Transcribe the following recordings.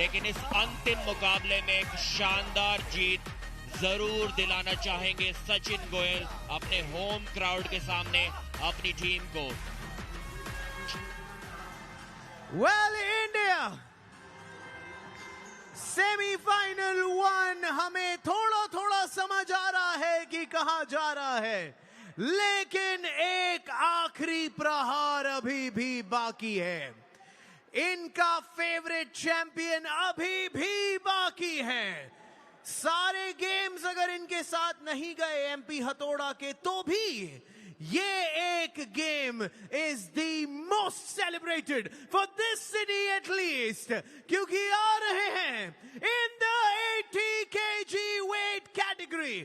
लेकिन इस अंतिम मुकाबले में एक शानदार जीत जरूर दिलाना चाहेंगे सचिन गोयल अपने होम क्राउड के सामने अपनी टीम को। Well, India, सेमीफाइनल 1 हमें थोड़ा थोड़ा समझ आ रहा है कि कहां जा रहा है, लेकिन एक आखिरी प्रहार अभी भी बाकी है। इनका फेवरेट चैंपियन अभी भी बाकी है। सारे गेम्स अगर इनके साथ नहीं गए एमपी हथौड़ा के, तो भी ये एक game is the most celebrated for this city at least, क्योंकि आ रहे हैं in the 80 kg weight category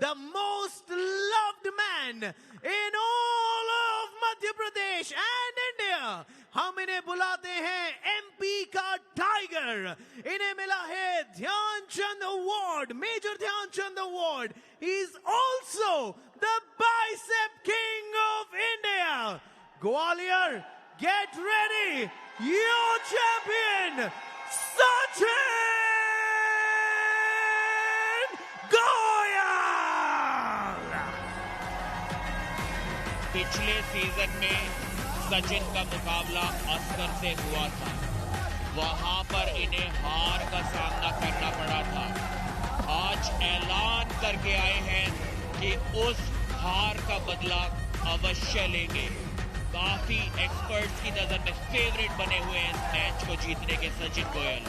the most loved man in all of Madhya Pradesh and India. हम इन्हें बुलाते हैं एमपी का टाइगर। इन्हें मिला है Dhyan Chand award, major Dhyan Chand award. He is also the bicep king of India. Gwalior, get ready, your champion Sachin Goyal. पिछले season में सचिन का मुकाबला अस्कर से हुआ था, वहां पर इन्हें हार का सामना करना पड़ा था। आज ऐलान करके आए हैं कि उस हार का बदला अवश्य लेंगे। काफी एक्सपर्ट्स की नजर में फेवरेट बने हुए हैं इस मैच को जीतने के सचिन गोयल।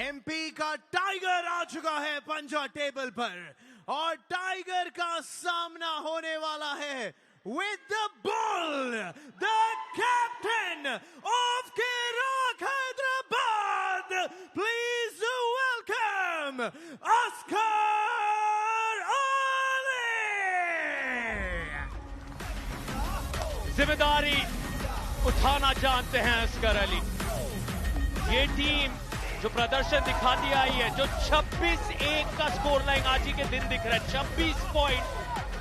एमपी का टाइगर आ चुका है पंजा टेबल पर, और टाइगर का सामना होने वाला है with the bull, the captain of Kiraak Hyderabad. Please welcome Askar Ali. जिम्मेदारी उठाना जानते हैं अस्कर अली। ये टीम जो प्रदर्शन दिखाती आई है, जो 26-1 का स्कोर लाइन आज ही के दिन दिख रहा है, 26 पॉइंट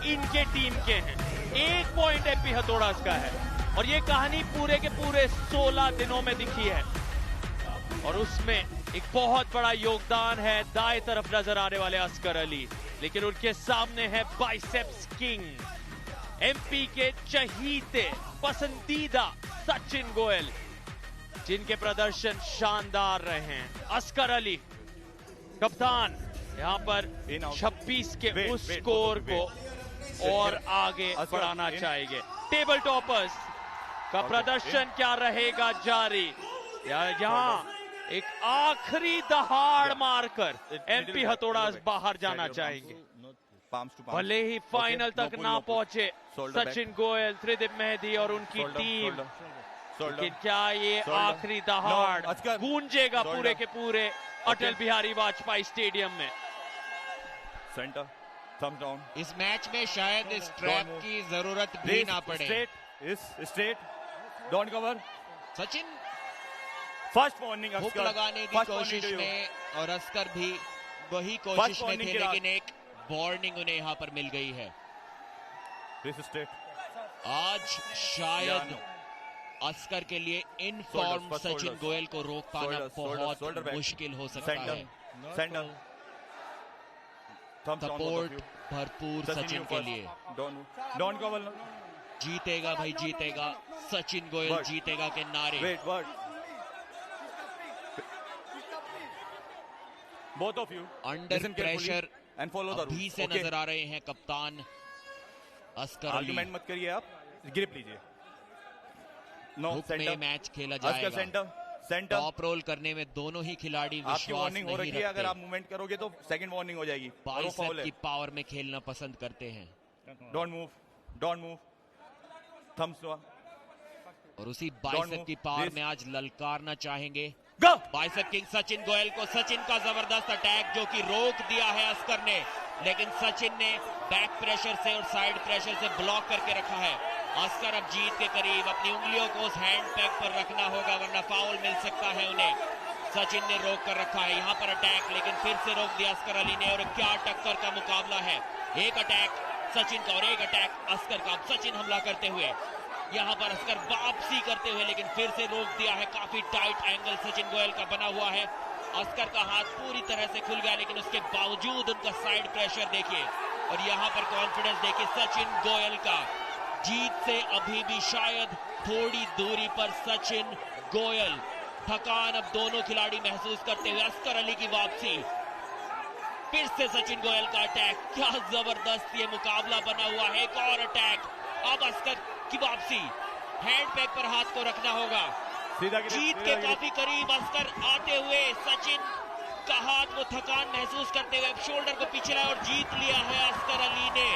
इनके टीम के हैं, 1 पॉइंट एमपी हथौड़ा का है। और ये कहानी पूरे के पूरे 16 दिनों में दिखी है, और उसमें एक बहुत बड़ा योगदान है दाएं तरफ नजर आने वाले अस्कर अली। लेकिन उनके सामने है बाइसेप्स किंग, एमपी के चहीते पसंदीदा सचिन गोयल, जिनके प्रदर्शन शानदार रहे हैं। अस्कर अली कप्तान यहां पर 26 के उस स्कोर को और आगे बढ़ाना चाहेंगे। टेबल टॉपर्स का प्रदर्शन क्या रहेगा जारी, यहां एक आखिरी दहाड़ मारकर एमपी हथौड़ा बाहर जाना चाहेंगे। भले ही फाइनल तक ना पहुंचे सचिन गोयल, त्रिदिप मेहदी और उनकी टीम, लेकिन क्या ये आखिरी दहाड़ गूंजेगा पूरे के पूरे अटल बिहारी वाजपेयी स्टेडियम में। Centre, thumbs down. इस मैच में शायद इस ट्रैप की जरूरत भी ना पड़े। Straight, don't cover. Sachin first warning hook लगाने की कोशिश में, और अस्कर भी वही कोशिश में थे, लेकिन एक वार्निंग उन्हें यहां पर मिल गई है। आज शायद अस्कर के लिए इन फॉर्म सचिन गोयल को रोक पाना बहुत मुश्किल हो सकता है। सपोर्ट भरपूर सचिन के लिए। जीतेगा भाई जीतेगा, सचिन गोयल जीतेगा के नारे। Both of you under pressure अभी से नजर आ रहे हैं कप्तान अस्कर अली। आर्गुमेंट मत करिए, आप ग्रिप लीजिए। हुक में मैच खेला जाएगा। सेंटर टॉप रोल करने में दोनों ही खिलाड़ी विश्वास वार्निंग हो नहीं रखी है। अगर रखते। आप मूवमेंट करोगे तो सेकंड वार्निंग हो जाएगी। बाइसेप की पावर में खेलना पसंद करते हैं। Don't move, thumbs down. और उसी बाइसेप की पावर में आज ललकारना चाहेंगे बाइसेप किंग सचिन गोयल को। सचिन का जबरदस्त अटैक जो कि रोक दिया है अस्कर ने, लेकिन सचिन ने बैक प्रेशर से और साइड प्रेशर से ब्लॉक करके रखा है। अस्कर अब जीत के करीब, अपनी उंगलियों को उस हैंड पैक पर रखना होगा वरना फाउल मिल सकता है उन्हें। सचिन ने रोक कर रखा है यहां पर अटैक, लेकिन फिर से रोक दिया अस्कर अली ने। और क्या टक्कर का मुकाबला है, एक अटैक सचिन का और एक अटैक अस्कर का। अब सचिन हमला करते हुए, यहाँ पर अस्कर वापसी करते हुए, लेकिन फिर से रोक दिया है। काफी टाइट एंगल सचिन गोयल का बना हुआ है। अस्कर का हाथ पूरी तरह से खुल गया, लेकिन उसके बावजूद उनका साइड प्रेशर देखिए और यहाँ पर कॉन्फिडेंस देखिए सचिन गोयल का। जीत से अभी भी शायद थोड़ी दूरी पर सचिन गोयल। थकान अब दोनों खिलाड़ी महसूस करते हुए। अस्कर अली की वापसी, फिर से सचिन गोयल का अटैक। क्या जबरदस्त ये मुकाबला बना हुआ है। एक और अटैक, अब अस्कर की वापसी। हैंड पैक पर हाथ को रखना होगा। जीत के काफी करीब अस्कर आते हुए। सचिन का हाथ वो थकान महसूस करते हुए शोल्डर को पीछे लाया और जीत लिया है अस्कर अली ने।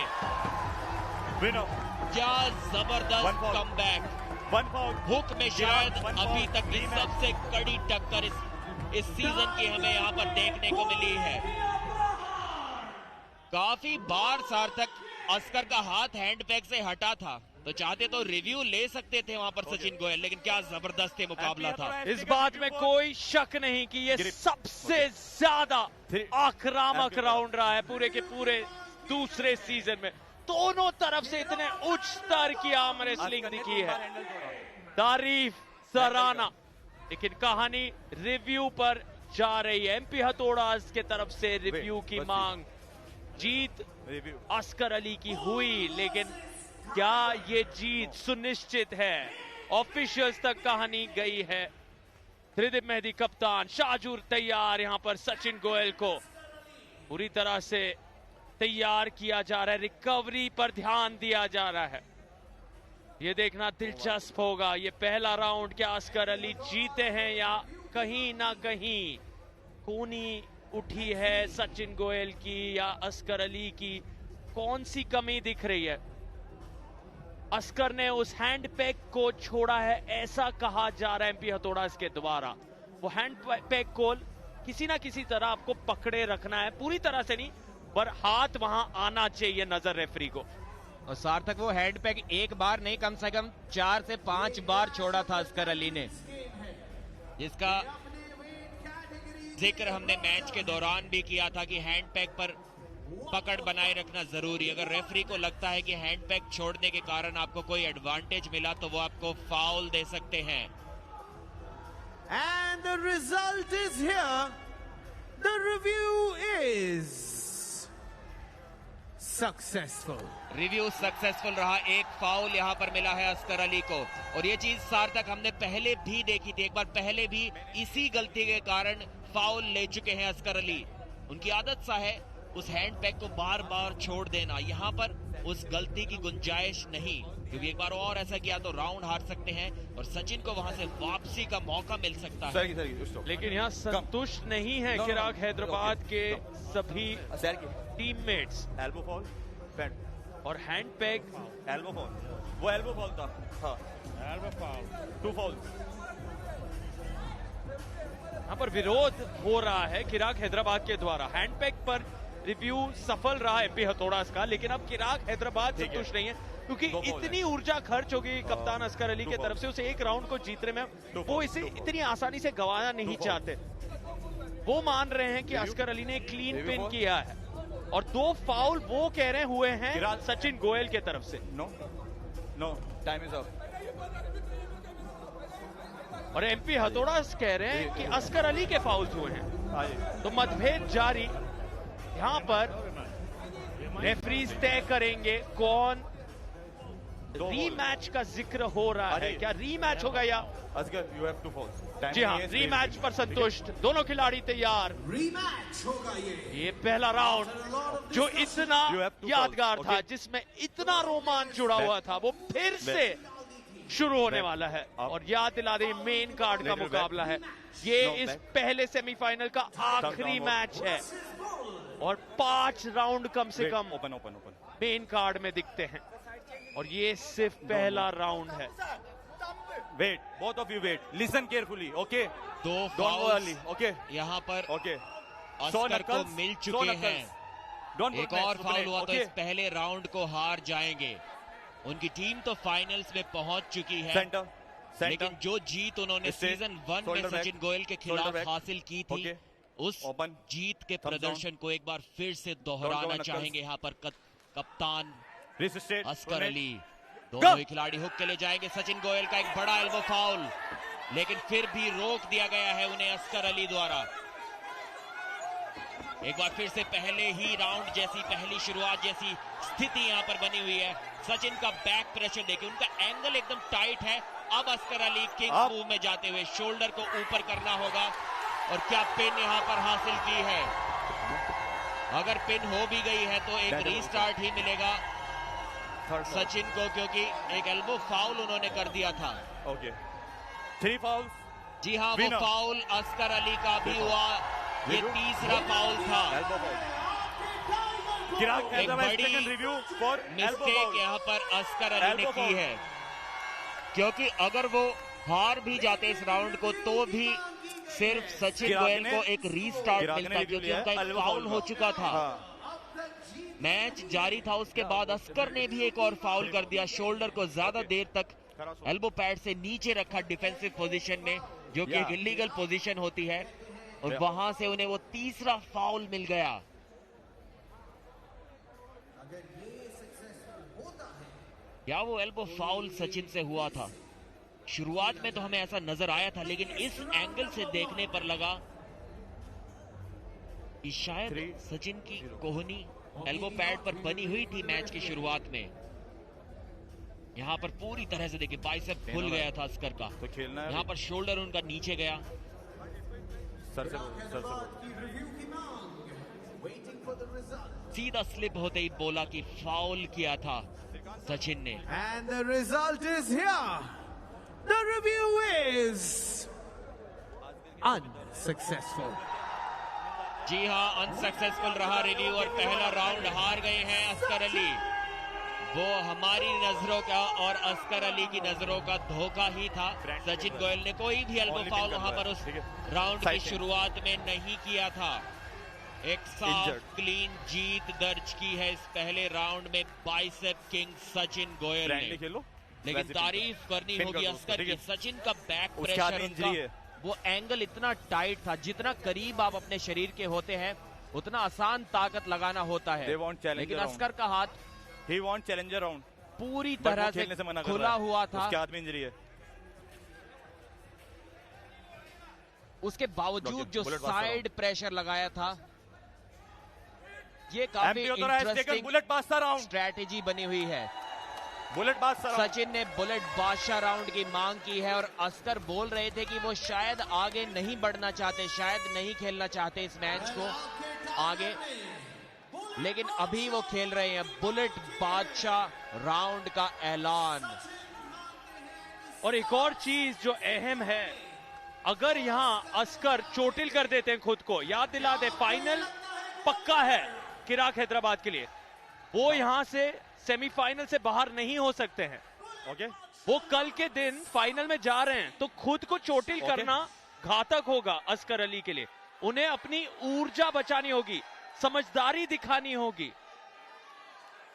क्या जबरदस्त कमबैक। हुक में शायद अभी तक की सबसे कड़ी टक्कर इस सीजन की हमें यहाँ पर देखने को मिली है। काफी बार सार्थक अस्कर का हाथ हैंड पैक से हटा था, तो चाहते तो रिव्यू ले सकते थे वहां पर सचिन गोयल, लेकिन क्या जबरदस्त मुकाबला था। इस बात में कोई शक नहीं कि ये सबसे ज्यादा आक्रामक राउंड रहा है पूरे के पूरे दूसरे सीजन में। दोनों तरफ से इतने उच्च स्तर की आर्म रेसलिंग दिखी है, तारीफ सराहना। लेकिन कहानी रिव्यू पर जा रही है। एमपी हथौड़ा के तरफ से रिव्यू की मांग। जीत अस्कर अली की हुई, लेकिन क्या ये जीत सुनिश्चित है? ऑफिशियल्स तक कहानी गई है। त्रिदिप मेहदी कप्तान, शाहजूर तैयार। यहां पर सचिन गोयल को पूरी तरह से तैयार किया जा रहा है। रिकवरी पर ध्यान दिया जा रहा है। ये देखना दिलचस्प होगा। ये पहला राउंड क्या अस्कर अली जीते हैं या कहीं ना कहीं खूनी उठी है सचिन गोयल की या अस्कर अली की? कौन सी कमी दिख रही है? अस्कर ने उस हैंड पैक को छोड़ा है, ऐसा कहा जा रहा है एमपी हथौड़ा के द्वारा। वो हैंड पैक को किसी ना किसी तरह आपको पकड़े रखना है, पूरी तरह से नहीं, पर हाथ वहां आना चाहिए नजर रेफरी को। और सार्थक वो हैंड पैक एक बार नहीं, कम से कम 4 से 5 बार छोड़ा था अस्कर अली ने, जिसका जिक्र हमने मैच के दौरान भी किया था कि हैंड पैक पर पकड़ बनाए रखना जरूरी। अगर रेफरी को लगता है कि हैंड पैक छोड़ने के कारण आपको कोई एडवांटेज मिला तो वो आपको फाउल दे सकते हैं। And the result is here. The review is successful. Review successful रहा। एक फाउल यहां पर मिला है अस्कर अली को, और ये चीज सार्थक हमने पहले भी देखी थी। एक बार पहले भी इसी गलती के कारण फाउल ले चुके हैं अस्कर अली। उनकी आदत सा है उस हैंड पैक को बार बार छोड़ देना। यहाँ पर उस गलती की गुंजाइश नहीं, क्योंकि एक बार और ऐसा किया तो राउंड हार सकते हैं और सचिन को वहां से वापसी का मौका मिल सकता है। लेकिन यहाँ संतुष्ट नहीं है चिराग हैदराबाद के सभी टीममेट्स। एल्बो फॉल, और हैंड पैक, एल्बो फॉल, वो एल्बो फॉल था। हाँ, एल्बो फॉल, 2 फॉल। यहाँ पर विरोध हो रहा है चिराग हैदराबाद के द्वारा। हैंड पैक पर रिव्यू सफल रहा एमपी हथौड़ा का, लेकिन अब चिराग हैदराबाद संतुष्ट नहीं है, क्योंकि इतनी ऊर्जा खर्च होगी कप्तान अस्कर अली की तरफ से उसे एक राउंड को जीतने में। वो इसे इतनी आसानी से गंवाना नहीं चाहते। वो मान रहे हैं कि अस्कर अली ने क्लीन पिन किया है, और 2 फाउल वो कह रहे हुए हैं सचिन गोयल के तरफ से। No, time is up. और एमपी हथौड़ा कह रहे हैं कि अस्कर अली के फाउल्स हुए हैं। तो मतभेद जारी। यहां पर रेफरीज तय करेंगे कौन। रीमैच का जिक्र हो रहा है, क्या रीमैच होगा या? Oscar, you have 2 falls. जी हाँ, रीमैच पर संतुष्ट, दोनों खिलाड़ी तैयार। रीमैच होगा ये पहला राउंड जो इतना यादगार था, जिसमें इतना रोमांच जुड़ा हुआ था, वो फिर से शुरू होने वाला है। और याद दिला दें, मेन कार्ड का मुकाबला है ये। इस पहले सेमीफाइनल का आखिरी मैच है, और 5 राउंड कम से कम मेन कार्ड में दिखते हैं, और ये सिर्फ पहला राउंड है। Wait, both of you wait, listen carefully, okay? 2 foul, okay? यहाँ पर ओके, अस्कर को मिल चुके हैं। एक और फाउल हुआ तो इस पहले राउंड को हार जाएंगे। उनकी टीम तो फाइनल्स में पहुंच चुकी है, लेकिन जो जीत उन्होंने सीजन 1 में सचिन गोयल के खिलाफ हासिल की थी, उस जीत के प्रदर्शन को एक बार फिर से दोहराना चाहेंगे यहाँ पर कप्तान अस्कर अली। दोनों ही खिलाड़ी हुक के लिए जाएंगे। सचिन गोयल का एक बड़ा एल्बो फाउल, लेकिन फिर भी रोक दिया गया है उन्हें अस्कर अली द्वारा। एक बार फिर से पहले ही राउंड जैसी, पहली शुरुआत जैसी स्थिति यहां पर बनी हुई है। सचिन का बैक प्रेशर देखिए, उनका एंगल एकदम टाइट है। अब अस्कर अली किंग्स मूव में जाते हुए शोल्डर को ऊपर करना होगा। और क्या पिन यहां पर हासिल की है? अगर पिन हो भी गई है तो एक रीस्टार्ट ही मिलेगा सचिन को, क्योंकि एक एल्बो फाउल उन्होंने कर दिया था। Okay, 3 fowls. जी हाँ, वो फाउल अस्कर अली का भी हुआ, ये तीसरा फाउल था। एक बड़ी मिस्टेक यहाँ पर अस्कर अली ने की है, क्योंकि अगर वो हार भी जाते इस राउंड को तो भी सिर्फ सचिन गोयल को एक रीस्टार्ट मिलता, क्योंकि उनका एक फाउल हो चुका था। मैच जारी था, उसके बाद अस्कर ने भी एक और फाउल कर दिया। शोल्डर को ज्यादा देर तक एल्बो पैड से नीचे रखा डिफेंसिव पोजीशन में, जो कि एक इलीगल पोजीशन होती है, और वहां से उन्हें वो तीसरा फाउल मिल गया। क्या वो एल्बो फाउल सचिन से हुआ था? शुरुआत में तो हमें ऐसा नजर आया था, लेकिन इस एंगल से देखने पर लगा कि शायद सचिन की कोहनी एल्बो पैड पर बनी हुई थी मैच की शुरुआत में। यहां पर पूरी तरह से देखिए बाइसेप खुल गया था अस्कर का, तो खेलना है। यहां पर शोल्डर उनका नीचे गया। सर सीधा स्लिप होते ही बोला कि फाउल किया था सचिन ने। And the result is here. The review is unsuccessful. जी हाँ, अनसक्सेसफुल रहा रिव्यू, और पहला राउंड हार गए हैं अस्कर अली। वो हमारी नजरों का और अस्कर अली की नजरों का धोखा ही था। सचिन गोयल ने कोई भी एल्बो फाउल वहां पर उस राउंड की शुरुआत में नहीं किया था। एक साफ क्लीन जीत दर्ज की है इस पहले राउंड में बाइसेप किंग सचिन गोयल ने। लेकिन तारीफ करनी होगी अस्कर की, सचिन का बैक प्रेशर, उनका वो एंगल इतना टाइट था। जितना करीब आप अपने शरीर के होते हैं उतना आसान ताकत लगाना होता है, लेकिन अस्कर का हाथ चैलेंजर राउंड पूरी तरह से खुला हुआ था। उसके हाथ में इंजरी है। उसके बावजूद जो साइड प्रेशर लगाया था, ये काफी इंटरेस्टिंग स्ट्रैटेजी बनी हुई है। सचिन ने बुलेट बादशाह राउंड की मांग की है, और अस्कर बोल रहे थे कि वो शायद आगे नहीं बढ़ना चाहते, शायद नहीं खेलना चाहते इस मैच को आगे, लेकिन अभी वो खेल रहे हैं बुलेट बादशाह राउंड का ऐलान। और एक और चीज जो अहम है, अगर यहां अस्कर चोटिल कर देते हैं खुद को, याद दिला दे फाइनल पक्का है किराक हैदराबाद के लिए, वो यहां से सेमीफाइनल से बाहर नहीं हो सकते हैं। ओके, वो कल के दिन फाइनल में जा रहे हैं, तो खुद को चोटिल करना घातक होगा अस्कर अली के लिए। उन्हें अपनी ऊर्जा बचानी होगी, समझदारी दिखानी होगी,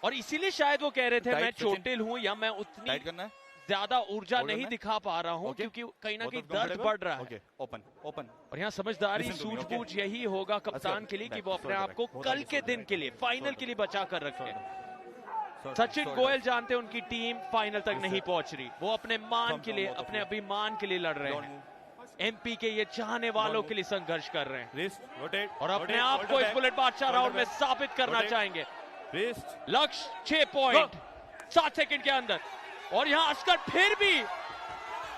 और इसीलिए शायद वो कह रहे थे मैं चोटिल हूं या मैं उतनी ज्यादा ऊर्जा नहीं दिखा पा रहा हूं, क्योंकि कहीं ना कहीं दर्द बढ़ रहा है। Open open. और यहाँ समझदारी सूझबूझ यही होगा कप्तान के लिए कि वो अपने आप को कल के दिन के लिए, फाइनल के लिए बचा कर रखे। सचिन गोयल जानते हैं उनकी टीम फाइनल तक नहीं पहुंच रही, वो अपने मान के लिए, अपने अभिमान के लिए लड़ रहे हैं। एमपी के ये चाहने वालों के लिए संघर्ष कर रहे हैं, और अपने आप को इस बुलेट बादशाह राउंड में साबित करना चाहेंगे। लक्ष्य 6 पॉइंट 7 सेकंड के अंदर, और यहाँ अस्कर फिर भी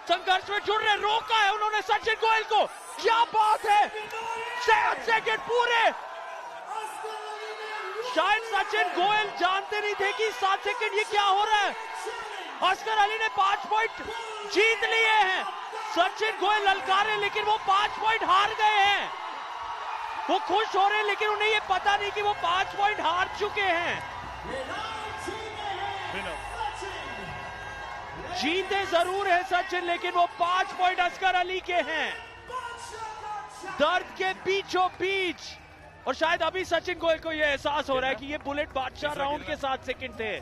संघर्ष में जुड़ रहे, रोका है उन्होंने सचिन गोयल को। क्या बात है, 7 सेकंड पूरे। शायद सचिन गोयल जानते नहीं थे कि 7 सेकंड ये क्या हो रहा है। अस्कर अली ने 5 पॉइंट जीत लिए हैं, सचिन गोयल ललकारे, लेकिन वो 5 पॉइंट हार गए हैं। वो खुश हो रहे हैं, लेकिन उन्हें ये पता नहीं कि वो 5 पॉइंट हार चुके हैं। जीते जरूर है सचिन, लेकिन वो 5 पॉइंट अस्कर अली के हैं। दर्द के बीचों बीच, और शायद अभी सचिन गोयल को यह एहसास हो रहा है कि ये बुलेट बादशाह राउंड के 7 सेकंड थे,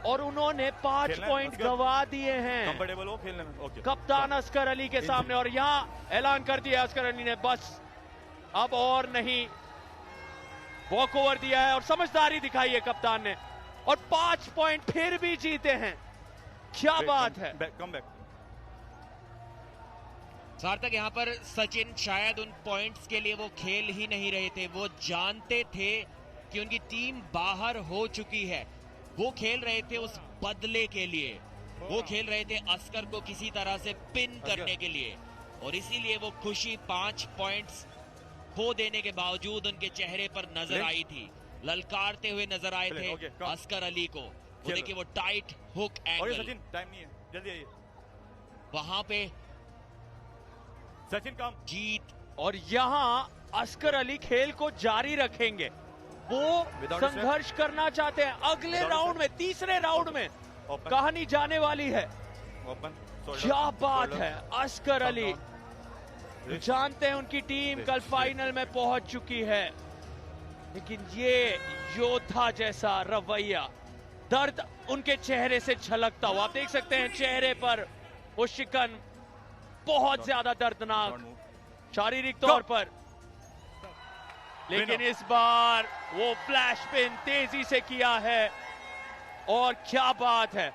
और उन्होंने 5 पॉइंट गवा दिए हैं कंफर्टेबल हो खेलने में। कप्तान अस्कर अली के सामने। और यहां ऐलान कर दिया अस्कर अली ने, बस अब और नहीं, वॉक ओवर दिया है, और समझदारी दिखाई है कप्तान ने। और 5 पॉइंट फिर भी जीते हैं। क्या बात है। Come back. सार्थक, यहाँ पर सचिन शायद उन पॉइंट्स के लिए वो खेल ही नहीं रहे थे। वो जानते थे कि उनकी टीम बाहर हो चुकी है। वो खेल रहे थे उस बदले के लिए, वो खेल रहे थे अस्कर को किसी तरह से पिन करने के लिए, और इसीलिए वो खुशी 5 पॉइंट्स खो देने के बावजूद उनके चेहरे पर नजर आई थी। ललकारते हुए नजर आए थे अस्कर अली को। वो देखिए वो tight hook angle. Sachin time नहीं है, जल्दी आइए। वहां पे सचिन कम जीत। और यहां अस्कर अली खेल को जारी रखेंगे। वो संघर्ष करना चाहते हैं अगले राउंड में, तीसरे राउंड में कहानी जाने वाली है। क्या बात है। अस्कर अली जानते हैं उनकी टीम कल फाइनल में पहुंच चुकी है, लेकिन ये योद्धा जैसा रवैया, दर्द उनके चेहरे से झलकता हुआ। आप देख सकते हैं चेहरे पर वो शिकन, बहुत ज्यादा दर्दनाक शारीरिक तौर पर, लेकिन इस बार वो फ्लैश पिन तेजी से किया है। और क्या बात है,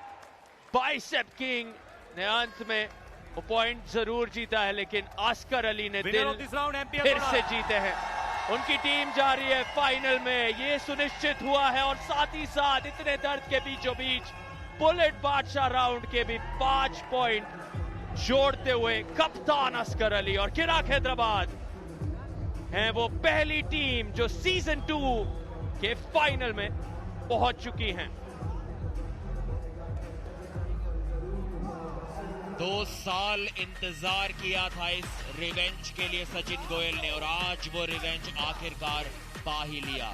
बाइसेप किंग ने अंत में वो पॉइंट जरूर जीता है, लेकिन अस्कर अली ने दिल फिर से जीते हैं। उनकी टीम जा रही है फाइनल में, ये सुनिश्चित हुआ है। और साथ ही साथ इतने दर्द के बीचों बीच बुलेट बादशाह राउंड के भी 5 पॉइंट जोड़ते हुए कप्तान अस्कर अली और किराक हैदराबाद हैं वो पहली टीम जो सीजन 2 के फाइनल में पहुंच चुकी हैं। 2 साल इंतजार किया था इस रिवेंज के लिए सचिन गोयल ने, और आज वो रिवेंज आखिरकार पा ही लिया।